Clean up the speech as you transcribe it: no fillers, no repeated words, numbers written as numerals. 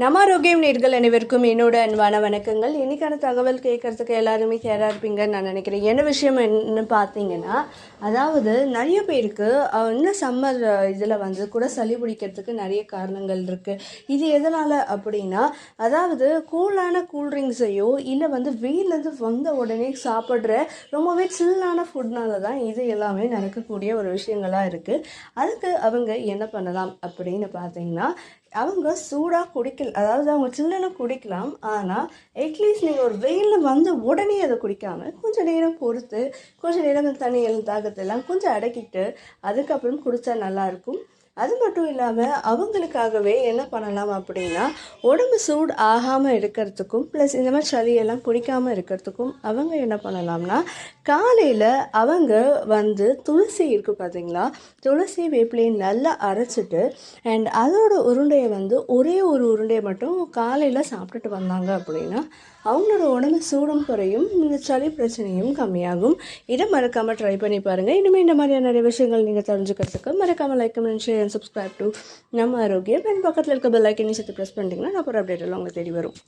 நம்ம ஆரோக்கியம் நேர்கள் அனைவருக்கும் என்னோட அன்பான வணக்கங்கள். இன்றைக்கான தகவல் கேட்குறதுக்கு எல்லாருமே கேராக இருப்பீங்கன்னு நான் நினைக்கிறேன். என்ன விஷயம் என்ன பார்த்தீங்கன்னா, அதாவது நிறைய பேருக்கு இன்னும் சம்மர் இதில் கூட சளி பிடிக்கிறதுக்கு நிறைய காரணங்கள் இருக்குது. இது எதனால் அப்படின்னா, அதாவது கூலான கூல்ட்ரிங்க்ஸையோ இல்லை வெயிலேருந்து வந்த உடனே சாப்பிட்ற ரொம்பவே சில்லான ஃபுட்னால தான் இது எல்லாமே நடக்கக்கூடிய ஒரு விஷயங்களாக இருக்குது. அதுக்கு அவங்க என்ன பண்ணலாம் அப்படின்னு பார்த்தீங்கன்னா, அவங்க சூடாக குடிக்கல, அதாவது அவங்க சில்லுன்னு குடிக்கலாம். ஆனால் அட்லீஸ்ட் நீங்கள் ஒரு வெயிலில் வந்த உடனே அதை குடிக்காமல் கொஞ்சம் நேரம் பொறுத்து, கொஞ்சம் நேரம் தண்ணியெல்லாம் தாகத்தெல்லாம் கொஞ்சம் அடக்கிட்டு அதுக்கப்புறம் குடித்தா நல்லாயிருக்கும். அது மட்டும் இல்லாமல் அவங்களுக்காகவே என்ன பண்ணலாம் அப்படின்னா, உடம்பு சூடு ஆகாமல் இருக்கிறதுக்கும் ப்ளஸ் இந்த மாதிரி சளியெல்லாம் பிடிக்காமல் இருக்கிறதுக்கும் அவங்க என்ன பண்ணலாம்னா, காலையில் அவங்க துளசி இருக்குது பார்த்தீங்களா, துளசி வேப்பிலையை நல்லா அரைச்சிட்டு அண்ட் அதோட உருண்டையை ஒரே ஒரு உருண்டையை மட்டும் காலையில் சாப்பிட்டுட்டு வந்தாங்க அப்படின்னா அவங்களோட உடம்பு சூடும் குறையும், இந்த சளி பிரச்சனையும் கம்மியாகும். இதை மறக்காமல் ட்ரை பண்ணி பாருங்கள். இனிமேல் இந்த மாதிரியான நிறைய விஷயங்கள் நீங்கள் தெரிஞ்சுக்கிறதுக்கு மறக்காமல் like comment share and subscribe to நம்ம ஆரோக்கியம். அண்ட் பக்கத்தில் இருக்க பெல் ஐக்கனையும் சேர்த்து ப்ரெஸ் பண்ணிட்டீங்கன்னா நான் ஒரு அப்டேட் எல்லாம் உங்களுக்கு தேடி வரும்.